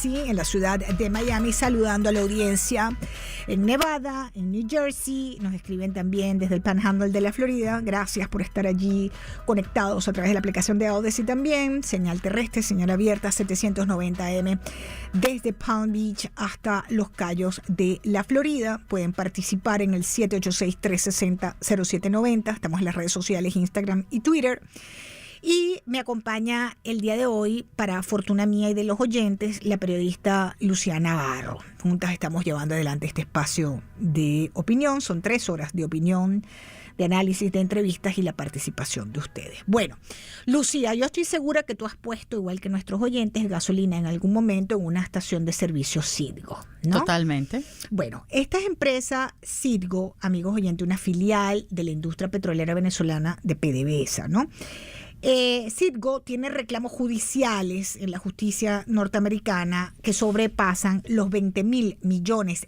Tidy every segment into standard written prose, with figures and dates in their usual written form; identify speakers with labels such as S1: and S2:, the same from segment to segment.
S1: Sí, en la ciudad de Miami, saludando a la audiencia en Nevada, en New Jersey. Nos escriben también desde el Panhandle de la Florida. Gracias por estar allí conectados a través de la aplicación de Odyssey también. Señal terrestre, señal abierta 790M desde Palm Beach hasta Los Cayos de la Florida. Pueden participar en el 786-360-0790. Estamos en las redes sociales, Instagram y Twitter. Y me acompaña el día de hoy, para fortuna mía y de los oyentes, la periodista Luciana Navarro. Juntas estamos llevando adelante este espacio de opinión. Son 3 horas de opinión, de análisis, de entrevistas y la participación de ustedes. Bueno, Lucía, yo estoy segura que tú has puesto, igual que nuestros oyentes, gasolina en algún momento en una estación de servicio Citgo, ¿no?
S2: Totalmente.
S1: Bueno, esta es empresa Citgo, amigos oyentes, una filial de la industria petrolera venezolana de PDVSA, ¿no? Citgo tiene reclamos judiciales en la justicia norteamericana que sobrepasan los $20,000 millones.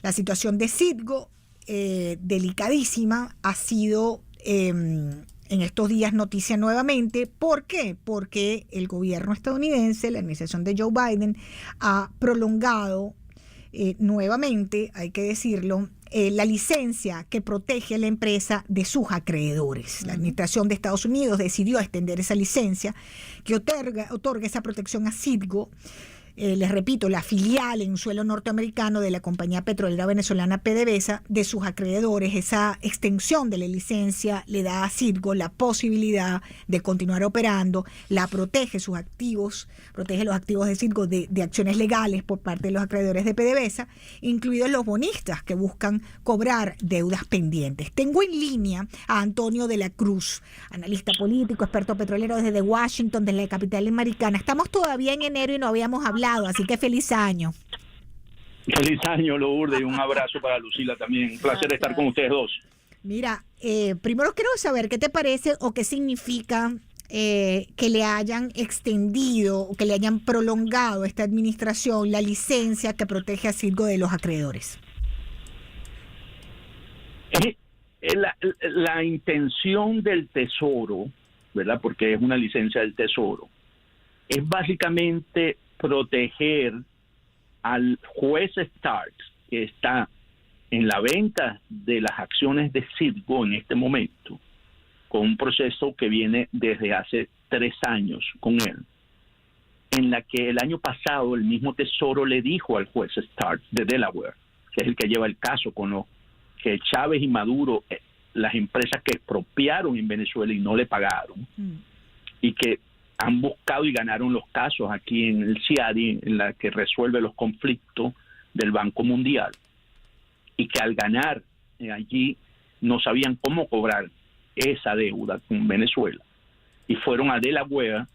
S1: La situación de Citgo, delicadísima, ha sido en estos días noticia nuevamente. ¿Por qué? Porque el gobierno estadounidense, la administración de Joe Biden, ha prolongado nuevamente, hay que decirlo, la licencia que protege a la empresa de sus acreedores. La administración de Estados Unidos decidió extender esa licencia que otorga esa protección a Citgo. Les repito, la filial en suelo norteamericano de la compañía petrolera venezolana PDVSA, de sus acreedores. Esa extensión de la licencia le da a Citgo la posibilidad de continuar operando, la protege sus activos, protege los activos de Citgo de acciones legales por parte de los acreedores de PDVSA, incluidos los bonistas que buscan cobrar deudas pendientes. Tengo en línea a Antonio de la Cruz, analista político, experto petrolero desde Washington, desde la capital americana. Estamos todavía en enero y no habíamos hablado, así que feliz año.
S3: Feliz año, Lourdes, y un abrazo para Lucila también. Un placer estar con ustedes dos.
S1: Mira, primero quiero saber qué te parece o qué significa que le hayan extendido o que le hayan prolongado a esta administración la licencia que protege a Citgo de los acreedores.
S3: La intención del Tesoro, ¿verdad? Porque es una licencia del Tesoro, es básicamente proteger al juez Starks, que está en la venta de las acciones de Citgo en este momento, con un proceso que viene desde hace 3 años con él, en la que el año pasado el mismo Tesoro le dijo al juez Starks de Delaware, que es el que lleva el caso con lo que Chávez y Maduro, las empresas que expropiaron en Venezuela y no le pagaron, y que han buscado y ganaron los casos aquí en el CIADI, en la que resuelve los conflictos del Banco Mundial, y que al ganar allí no sabían cómo cobrar esa deuda con Venezuela, y fueron a Delaware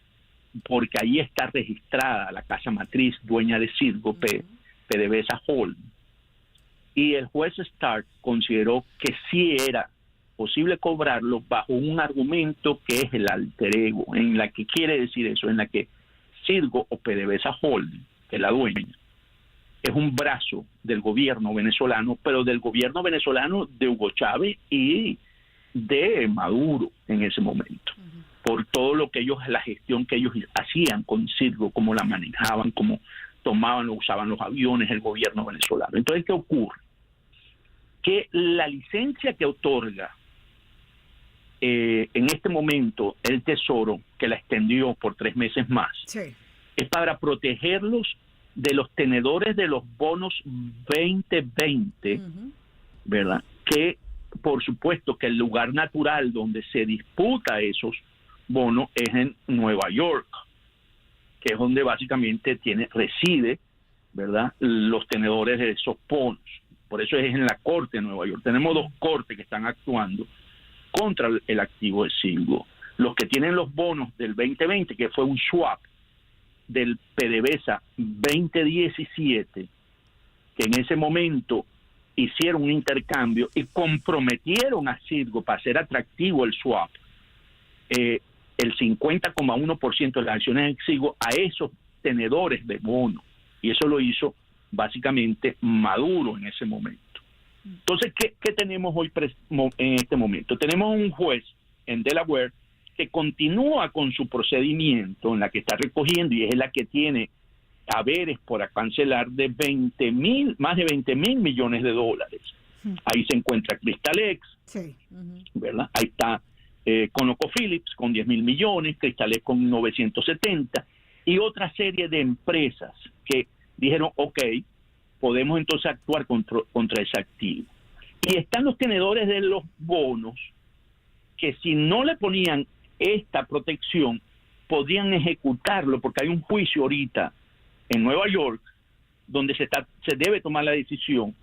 S3: porque ahí está registrada la casa matriz dueña de Citgo, PDVSA Holding, y el juez Stark consideró que sí era posible cobrarlo bajo un argumento que es el alter ego, en la que quiere decir eso, en la que Citgo o PDVSA Holding, que es la dueña, es un brazo del gobierno venezolano, pero del gobierno venezolano de Hugo Chávez y de Maduro en ese momento, por todo lo que ellos, la gestión que ellos hacían con Citgo, cómo la manejaban, cómo tomaban o usaban los aviones el gobierno venezolano. Entonces, ¿qué ocurre? Que la licencia que otorga en este momento el Tesoro, que la extendió por 3 meses más, sí, es para protegerlos de los tenedores de los bonos 2020, ¿verdad? Que por supuesto que el lugar natural donde se disputa esos bonos es en Nueva York, que es donde básicamente reside, ¿verdad?, los tenedores de esos bonos. Por eso es en la Corte de Nueva York. Tenemos 2 cortes que están actuando contra el activo de Citgo. Los que tienen los bonos del 2020, que fue un swap del PDVSA 2017, que en ese momento hicieron un intercambio y comprometieron a Citgo para hacer atractivo el swap, el 50,1% de las acciones de Citgo a esos tenedores de bonos. Y eso lo hizo básicamente Maduro en ese momento. Entonces, ¿qué tenemos hoy en este momento? Tenemos un juez en Delaware que continúa con su procedimiento en la que está recogiendo, y es la que tiene haberes por cancelar de más de 20.000 millones de dólares. Ahí se encuentra Cristalex,
S1: Sí.
S3: ¿verdad? Ahí está ConocoPhillips con 10.000 millones, Cristalex con 970 y otra serie de empresas que dijeron, ok, podemos entonces actuar contra ese activo. Y están los tenedores de los bonos que si no le ponían esta protección, podían ejecutarlo, porque hay un juicio ahorita en Nueva York donde se debe tomar la decisión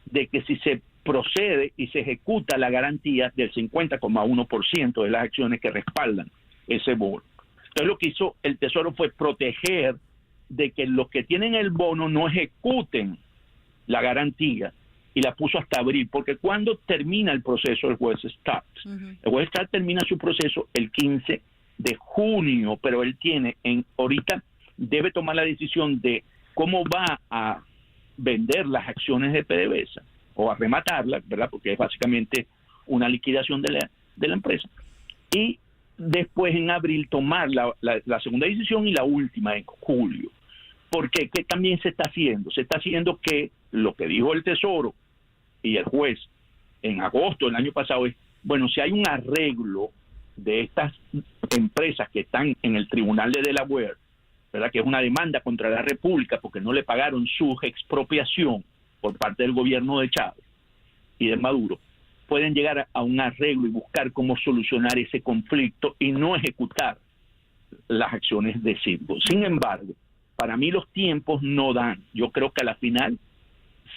S3: de que si se procede y se ejecuta la garantía del 50,1% de las acciones que respaldan ese bono. Entonces lo que hizo el Tesoro fue proteger de que los que tienen el bono no ejecuten la garantía, y la puso hasta abril, porque cuando termina el proceso del juez Starks, el juez Starks termina su proceso el 15 de junio, pero él ahorita debe tomar la decisión de cómo va a vender las acciones de PDVSA o a rematarlas, ¿verdad? Porque es básicamente una liquidación de la empresa. Y después en abril tomar la segunda decisión y la última en julio. Porque ¿qué también se está haciendo? Se está haciendo que lo que dijo el Tesoro y el juez en agosto del año pasado es, bueno, si hay un arreglo de estas empresas que están en el tribunal de Delaware, ¿verdad? Que es una demanda contra la República porque no le pagaron su expropiación por parte del gobierno de Chávez y de Maduro, pueden llegar a un arreglo y buscar cómo solucionar ese conflicto y no ejecutar las acciones de Citgo. Sin embargo, para mí los tiempos no dan. Yo creo que a la final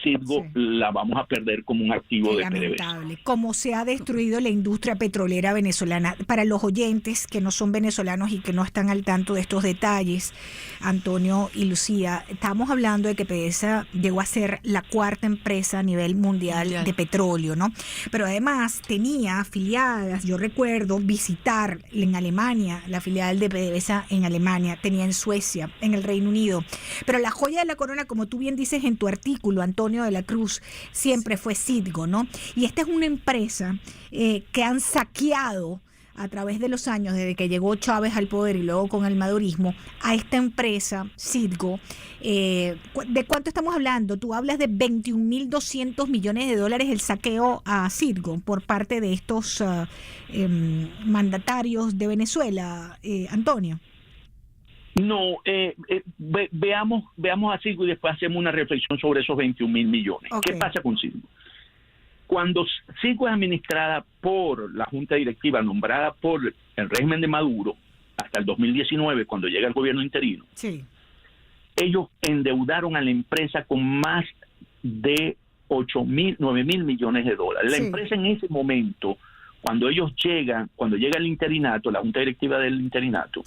S3: Citgo la vamos a perder como un activo de PDVSA.
S1: Como se ha destruido la industria petrolera venezolana. Para los oyentes que no son venezolanos y que no están al tanto de estos detalles, Antonio y Lucía, estamos hablando de que PDVSA llegó a ser la cuarta empresa a nivel mundial de petróleo, ¿no? Pero además tenía afiliadas, yo recuerdo visitar en Alemania, la filial de PDVSA en Alemania, tenía en Suecia, en el Reino Unido. Pero la joya de la corona, como tú bien dices en tu artículo, Antonio de la Cruz, siempre fue Citgo, ¿no? Y esta es una empresa que han saqueado a través de los años, desde que llegó Chávez al poder y luego con el madurismo, a esta empresa, Citgo. ¿De cuánto estamos hablando? Tú hablas de 21.200 millones de dólares el saqueo a Citgo por parte de estos mandatarios de Venezuela, Antonio.
S3: No, veamos a Citgo y después hacemos una reflexión sobre esos 21.000 millones. Okay. ¿Qué pasa con Citgo? Cuando Citgo es administrada por la Junta Directiva nombrada por el régimen de Maduro hasta el 2019, cuando llega el gobierno interino, ellos endeudaron a la empresa con más de 9.000 millones de dólares. La empresa en ese momento, cuando llega el interinato, la Junta Directiva del interinato,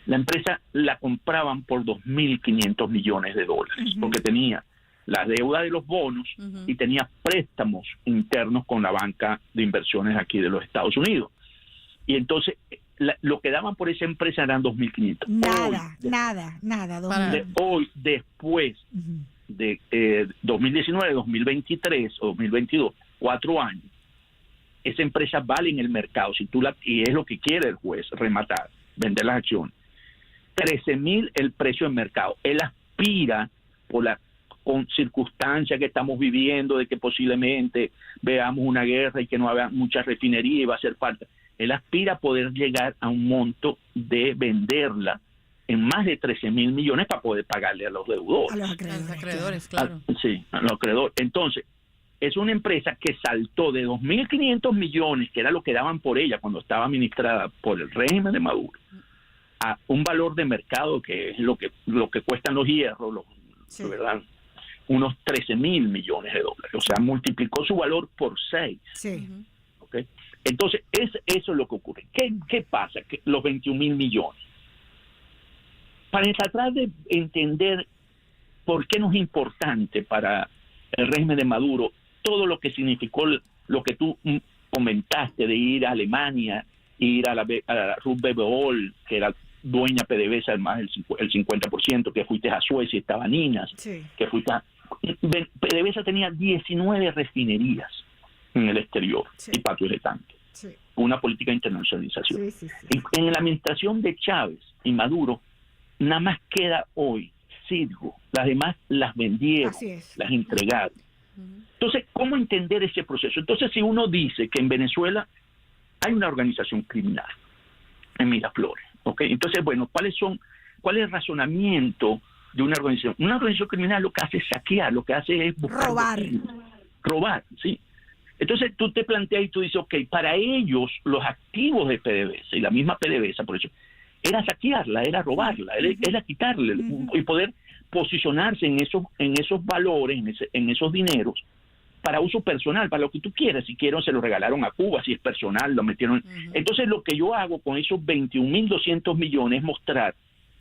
S3: la empresa la compraban por 2.500 millones de dólares, porque tenía la deuda de los bonos y tenía préstamos internos con la banca de inversiones aquí de los Estados Unidos. Y entonces lo que daban por esa empresa eran 2.500. Nada. Hoy, después de 2019, 2023 o 2022, 4 años, esa empresa vale en el mercado, y es lo que quiere el juez, rematar, vender las acciones. 13.000 el precio de mercado. Él aspira con circunstancias que estamos viviendo de que posiblemente veamos una guerra y que no habrá mucha refinería y va a hacer falta. Él aspira a poder llegar a un monto de venderla en más de 13.000 millones para poder pagarle a los deudores.
S1: A los acreedores, claro.
S3: A los acreedores. Entonces, es una empresa que saltó de 2.500 millones, que era lo que daban por ella cuando estaba administrada por el régimen de Maduro, a un valor de mercado que es lo que cuestan los hierros, ¿verdad? Unos 13.000 millones de dólares. O sea, multiplicó su valor por 6. ¿Okay? Entonces, eso es lo que ocurre. ¿Qué pasa? Que los 21.000 millones. Para tratar de entender por qué no es importante para el régimen de Maduro todo lo que significó lo que tú comentaste de ir a Alemania, ir a la Ruth Bebeol, que era dueña PDVSA más el 50%, que fuiste a Suecia, estaba Ninas, que fuiste PDVSA tenía 19 refinerías en el exterior y patios de tanque. Una política de internacionalización. En la administración de Chávez y Maduro, nada más queda hoy Citgo, las demás las vendieron,
S1: Así es.
S3: las entregaron. Entonces, ¿cómo entender ese proceso? Entonces, si uno dice que en Venezuela hay una organización criminal en Miraflores, ¿ok? Entonces, bueno, ¿cuál es el razonamiento de una organización? Una organización criminal lo que hace es saquear, lo que hace es buscar robar, ¿sí? Entonces tú te planteas y tú dices, ok, para ellos los activos de PDVSA y la misma PDVSA, por eso, era saquearla, era robarla, era quitarle y poder posicionarse en esos valores, en esos dineros, para uso personal, para lo que tú quieras. Si quieren, se lo regalaron a Cuba, si es personal, lo metieron. Entonces, lo que yo hago con esos 21.200 millones es mostrar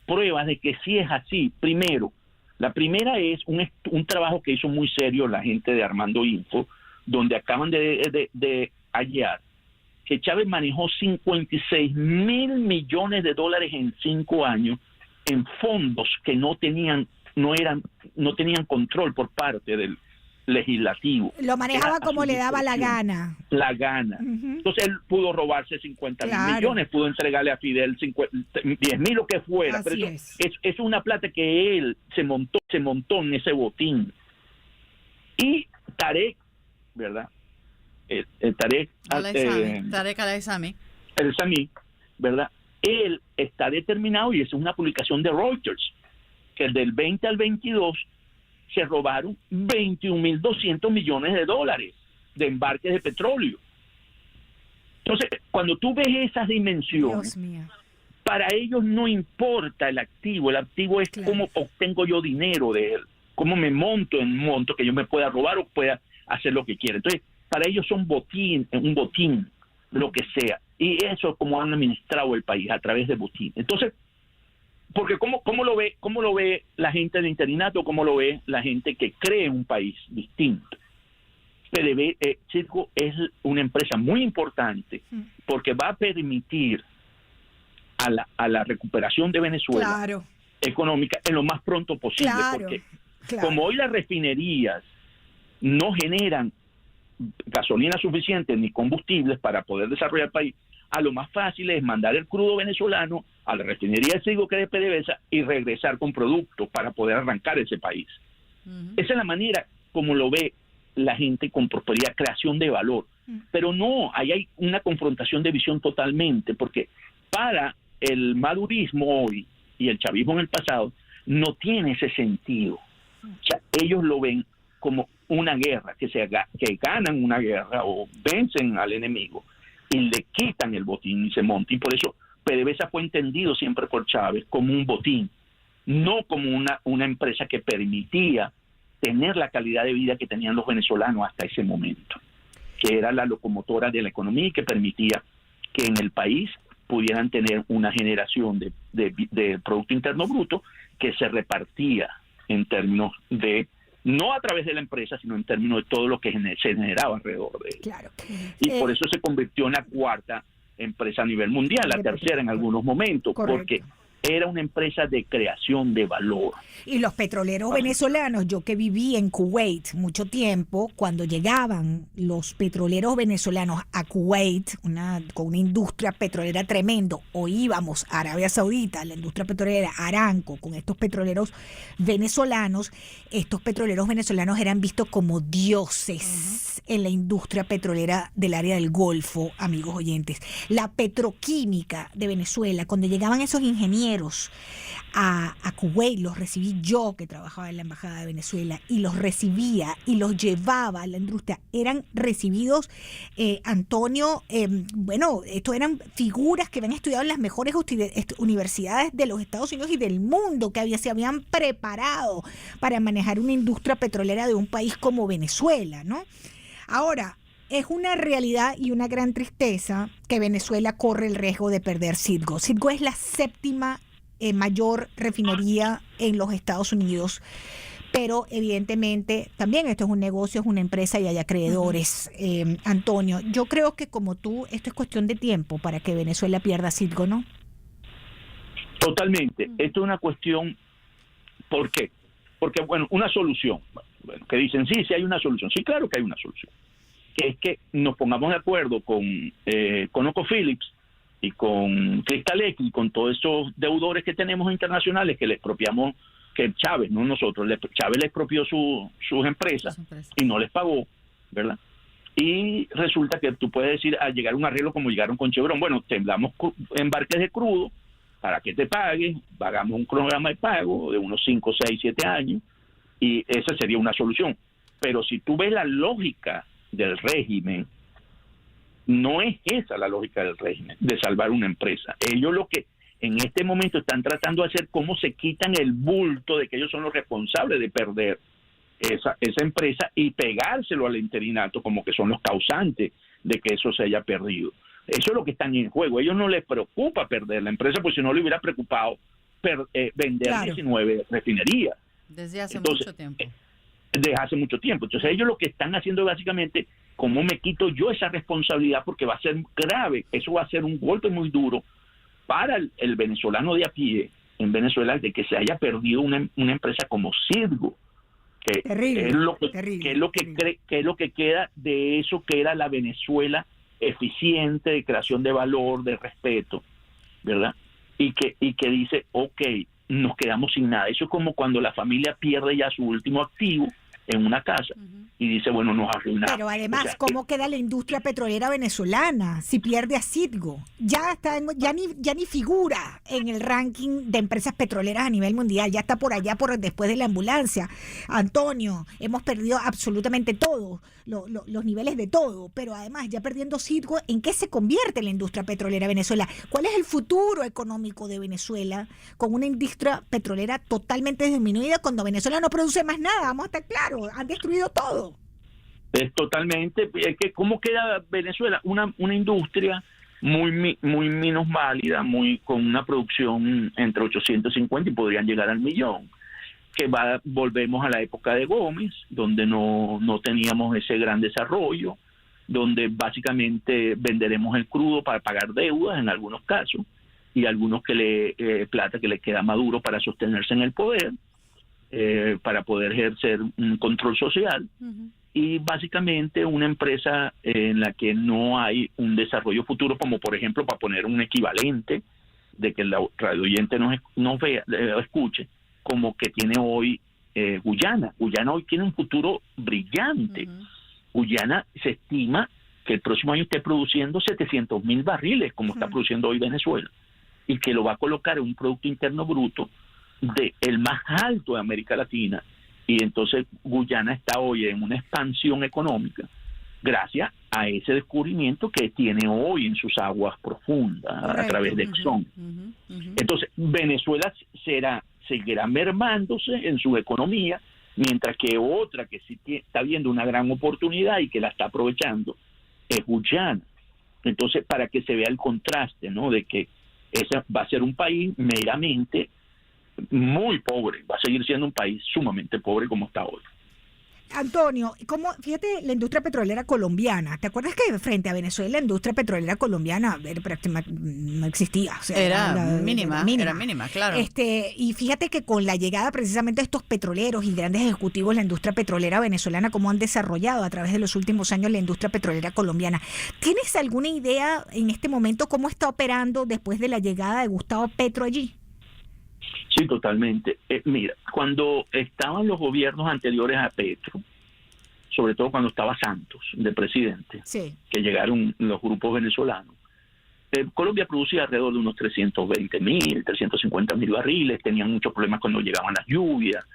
S3: pruebas de que sí es así. Primero, la primera es un trabajo que hizo muy serio la gente de Armando Info, donde acaban de hallar que Chávez manejó 56.000 millones de dólares en 5 años en fondos que no tenían control por parte del legislativo.
S1: Lo manejaba como le daba la gana.
S3: La gana. Entonces él pudo robarse 50.000 millones, pudo entregarle a Fidel 10.000, lo que fuera.
S1: Así
S3: pero es una plata que él se montó en ese botín. Y Tarek, ¿verdad? Tarek
S2: al-Aissami,
S3: ¿verdad? Él está determinado, y es una publicación de Reuters, que del 20 al 22 se robaron 21.200 millones de dólares de embarques de petróleo. Entonces, cuando tú ves esas dimensiones, para ellos no importa el activo es cómo obtengo yo dinero de él, cómo me monto en un monto que yo me pueda robar o pueda hacer lo que quiera. Entonces, para ellos son un botín, lo que sea. Y eso es como han administrado el país, a través de botín. Entonces, porque ¿cómo lo ve la gente del interinato? ¿Cómo lo ve la gente que cree un país distinto? Citgo es una empresa muy importante porque va a permitir a la recuperación de Venezuela económica en lo más pronto posible. Porque como hoy las refinerías no generan gasolina suficiente ni combustibles para poder desarrollar el país, a lo más fácil es mandar el crudo venezolano a la refinería de Citgo, que es de PDVSA, y regresar con productos para poder arrancar ese país. Esa es la manera como lo ve la gente con prosperidad, creación de valor. Pero no, ahí hay una confrontación de visión totalmente, porque para el madurismo hoy y el chavismo en el pasado no tiene ese sentido. O sea, ellos lo ven como una guerra, que ganan una guerra o vencen al enemigo y le quitan el botín y se montan. Y por eso PDVSA fue entendido siempre por Chávez como un botín, no como una empresa que permitía tener la calidad de vida que tenían los venezolanos hasta ese momento, que era la locomotora de la economía y que permitía que en el país pudieran tener una generación de Producto Interno Bruto que se repartía en términos de, no a través de la empresa, sino en términos de todo lo que se generaba alrededor de ella. Y por eso se convirtió en la cuarta empresa a nivel mundial, la tercera en algunos momentos, porque era una empresa de creación de valor.
S1: Y los petroleros venezolanos, yo que viví en Kuwait mucho tiempo, cuando llegaban los petroleros venezolanos a Kuwait, con una industria petrolera tremendo, o íbamos a Arabia Saudita, la industria petrolera Aramco, con estos petroleros venezolanos, estos petroleros venezolanos eran vistos como dioses en la industria petrolera del área del Golfo, amigos oyentes. La petroquímica de Venezuela, cuando llegaban esos ingenieros a Kuwait, los recibí yo, que trabajaba en la Embajada de Venezuela, y los recibía y los llevaba a la industria. Eran recibidos, Antonio, estos eran figuras que habían estudiado en las mejores universidades de los Estados Unidos y del mundo, que se habían preparado para manejar una industria petrolera de un país como Venezuela, ¿no? Ahora, es una realidad y una gran tristeza que Venezuela corre el riesgo de perder Citgo. Citgo es la séptima mayor refinería en los Estados Unidos, pero evidentemente también esto es un negocio, es una empresa y hay acreedores. Antonio, yo creo que como tú, esto es cuestión de tiempo para que Venezuela pierda Citgo, ¿no?
S3: Totalmente. Esto es una cuestión, ¿por qué? Porque, una solución, que dicen, sí hay una solución. Sí, claro que hay una solución. Que es que nos pongamos de acuerdo con ConocoPhillips y con Crystal Lake y con todos esos deudores que tenemos internacionales que que Chávez, no nosotros, Chávez le expropió sus empresas y no les pagó, ¿verdad? Y resulta que tú puedes decir, al llegar a un arreglo como llegaron con Chevron, bueno, te damos embarques de crudo para que te paguen, pagamos un programa de pago de unos 5, 6, 7 años, y esa sería una solución. Pero si tú ves la lógica del régimen, no es esa la lógica del régimen, de salvar una empresa. Ellos lo que en este momento están tratando de hacer, cómo se quitan el bulto de que ellos son los responsables de perder esa empresa y pegárselo al interinato como que son los causantes de que eso se haya perdido. Eso es lo que están en juego. A ellos no les preocupa perder la empresa, pues si no le hubiera preocupado vender 19 refinerías.
S2: Desde hace mucho tiempo.
S3: Desde hace mucho tiempo. Entonces ellos lo que están haciendo básicamente, ¿cómo me quito yo esa responsabilidad? Porque va a ser grave, eso va a ser un golpe muy duro para el venezolano de a pie en Venezuela, de que se haya perdido una empresa como Citgo, que es lo que queda de eso que era la Venezuela eficiente, de creación de valor, de respeto, ¿verdad? Y que dice, ok, nos quedamos sin nada. Eso es como cuando la familia pierde ya su último activo en una casa y dice, bueno, nos arruinamos.
S1: Pero además, ¿cómo queda la industria petrolera venezolana si pierde a Citgo? Ya ni figura en el ranking de empresas petroleras a nivel mundial, ya está por allá después de la ambulancia. Antonio, hemos perdido absolutamente todo, los niveles de todo, pero además ya perdiendo Citgo, ¿en qué se convierte la industria petrolera Venezuela? ¿Cuál es el futuro económico de Venezuela con una industria petrolera totalmente disminuida cuando Venezuela no produce más nada? Vamos a estar claros. Han destruido todo.
S3: Es totalmente, es que ¿cómo queda Venezuela? Una industria muy minusválida, con una producción entre 850 y podrían llegar al 1.000.000, que volvemos a la época de Gómez, donde no teníamos ese gran desarrollo, donde básicamente venderemos el crudo para pagar deudas en algunos casos, y algunos plata que le queda a Maduro para sostenerse en el poder, para poder ejercer un control social, y básicamente una empresa en la que no hay un desarrollo futuro, como por ejemplo, para poner un equivalente de que el radio oyente nos vea, escuche, como que tiene hoy Guyana. Guyana hoy tiene un futuro brillante. Guyana se estima que el próximo año esté produciendo 700,000 barriles, como está produciendo hoy Venezuela, y que lo va a colocar en un Producto Interno Bruto el más alto de América Latina. Y entonces Guyana está hoy en una expansión económica gracias a ese descubrimiento que tiene hoy en sus aguas profundas. Correcto. A través de Exxon. Entonces Venezuela seguirá mermándose en su economía, mientras que otra que sí está viendo una gran oportunidad y que la está aprovechando es Guyana. Entonces, para que se vea el contraste, ¿no?, de que ese va a ser un país meramente muy pobre, va a seguir siendo un país sumamente pobre como está hoy.
S1: Antonio, fíjate la industria petrolera colombiana? ¿Te acuerdas que frente a Venezuela la industria petrolera colombiana no existía? O sea,
S2: era mínima, claro.
S1: Y fíjate que con la llegada precisamente de estos petroleros y grandes ejecutivos, la industria petrolera venezolana, cómo han desarrollado a través de los últimos años la industria petrolera colombiana. ¿Tienes alguna idea en este momento cómo está operando después de la llegada de Gustavo Petro allí?
S3: Sí, totalmente. Mira, cuando estaban los gobiernos anteriores a Petro, sobre todo cuando estaba Santos de presidente, sí, que llegaron los grupos venezolanos, Colombia producía alrededor de unos 320,000, 350,000 barriles, tenían muchos problemas cuando llegaban las lluvias.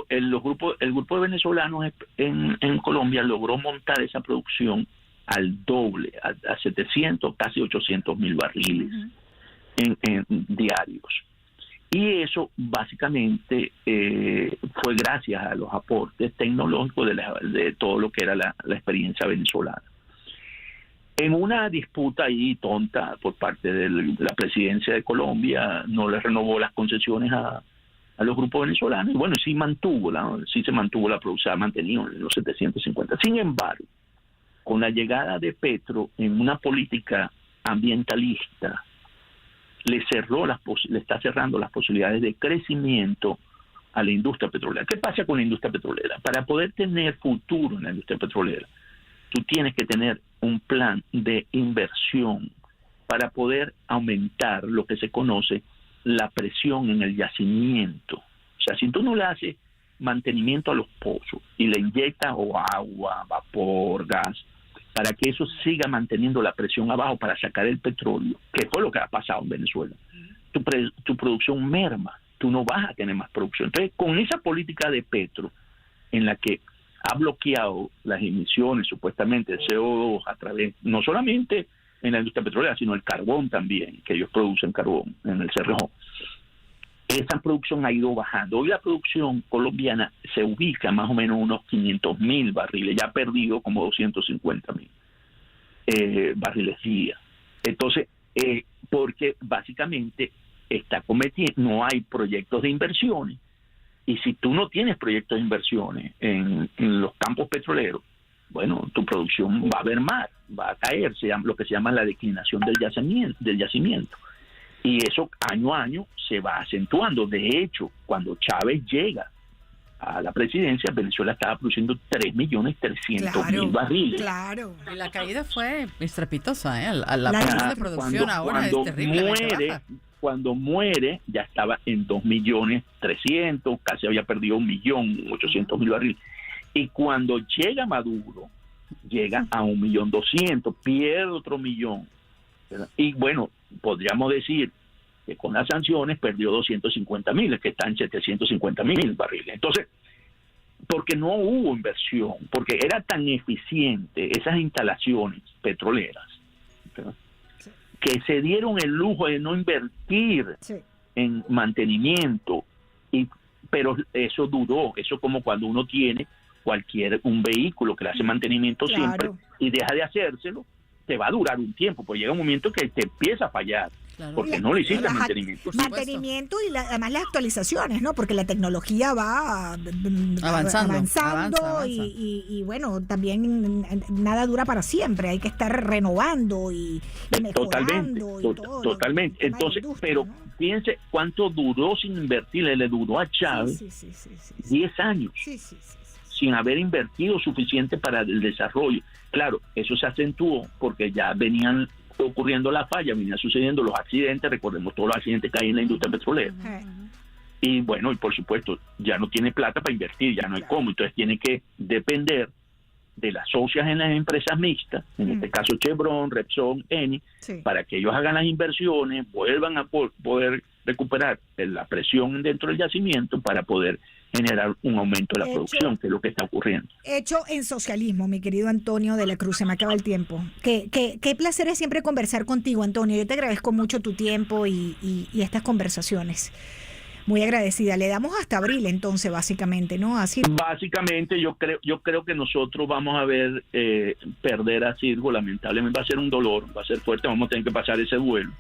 S3: El grupo de venezolanos en Colombia logró montar esa producción al doble, a 700, casi 800,000 barriles en diarios. Y eso básicamente fue gracias a los aportes tecnológicos de todo lo que era la experiencia venezolana. En una disputa ahí tonta por parte de la presidencia de Colombia, no le renovó las concesiones a los grupos venezolanos, y bueno, sí se mantuvo la producción, mantenido en los 750. Sin embargo, con la llegada de Petro en una política ambientalista, le está cerrando las posibilidades de crecimiento a la industria petrolera. ¿Qué pasa con la industria petrolera? Para poder tener futuro en la industria petrolera, tú tienes que tener un plan de inversión para poder aumentar lo que se conoce la presión en el yacimiento. O sea, si tú no le haces mantenimiento a los pozos y le inyectas agua, vapor, gas, para que eso siga manteniendo la presión abajo para sacar el petróleo, que fue lo que ha pasado en Venezuela, tu producción merma, tú no vas a tener más producción. Entonces, con esa política de Petro, en la que ha bloqueado las emisiones supuestamente de CO2 a través, no solamente en la industria petrolera, sino el carbón también, que ellos producen carbón en el Cerrejón, esa producción ha ido bajando. Hoy la producción colombiana se ubica más o menos unos 500.000 barriles, ya ha perdido como 250.000 barriles día. Entonces, porque básicamente está cometiendo, no hay proyectos de inversiones, y si tú no tienes proyectos de inversiones en los campos petroleros, bueno, tu producción va a mermar, va a caer, lo que se llama la declinación del yacimiento. Y eso año a año se va acentuando. De hecho, cuando Chávez llega a la presidencia, Venezuela estaba produciendo 3.300.000 barriles.
S1: Claro.
S2: Y la caída fue estrepitosa, ¿eh? La pérdida de producción ahora es terrible.
S3: Cuando muere, ya estaba en 2.300.000, casi había perdido 1.800.000 barriles. Y cuando llega Maduro, llega a 1.200.000, pierde otro 1.000.000. ¿verdad? Y bueno, podríamos decir que con las sanciones perdió 250.000, que están 750.000 barriles. Entonces, porque no hubo inversión, porque era tan eficiente esas instalaciones petroleras, ¿verdad? Sí, que se dieron el lujo de no invertir en mantenimiento, pero eso duró. Eso como cuando uno tiene un vehículo que le hace mantenimiento siempre y deja de hacérselo, te va a durar un tiempo, pues llega un momento que te empieza a fallar, porque no le hiciste mantenimiento.
S1: Mantenimiento y además las actualizaciones, ¿no? Porque la tecnología va avanzando. Y bueno, también nada dura para siempre, hay que estar renovando y mejorando.
S3: Totalmente. Entonces, pero ¿no? Piense cuánto duró sin invertir, le duró a Chávez 10 años. Sin haber invertido suficiente para el desarrollo. Claro, eso se acentuó porque ya venían ocurriendo las fallas, venían sucediendo los accidentes, recordemos todos los accidentes que hay en la industria petrolera. Y bueno, y por supuesto, ya no tiene plata para invertir, ya no hay cómo, entonces tiene que depender de las socias en las empresas mixtas, en este caso Chevron, Repsol, Eni, para que ellos hagan las inversiones, vuelvan a poder recuperar la presión dentro del yacimiento para poder generar un aumento de la producción, que es lo que está ocurriendo.
S1: Hecho en socialismo, mi querido Antonio de la Cruz, se me acaba el tiempo. Qué placer es siempre conversar contigo, Antonio. Yo te agradezco mucho tu tiempo y estas conversaciones. Muy agradecida. Le damos hasta abril, entonces, básicamente, ¿no? Así. Básicamente,
S3: yo creo que nosotros vamos a ver perder a Sirgo. Lamentablemente va a ser un dolor, va a ser fuerte, vamos a tener que pasar ese duelo.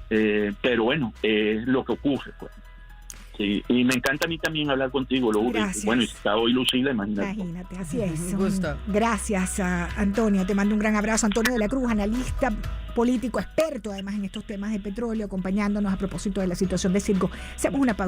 S3: Pero bueno, es lo que ocurre, pues. Sí, y me encanta a mí también hablar contigo. Bueno, y está hoy Lucila,
S1: imagínate, así es.
S2: Un gusto.
S1: Gracias, Antonio. Te mando un gran abrazo. Antonio de la Cruz, analista político, experto además en estos temas de petróleo, acompañándonos a propósito de la situación de Sirgo. Hacemos una pausa.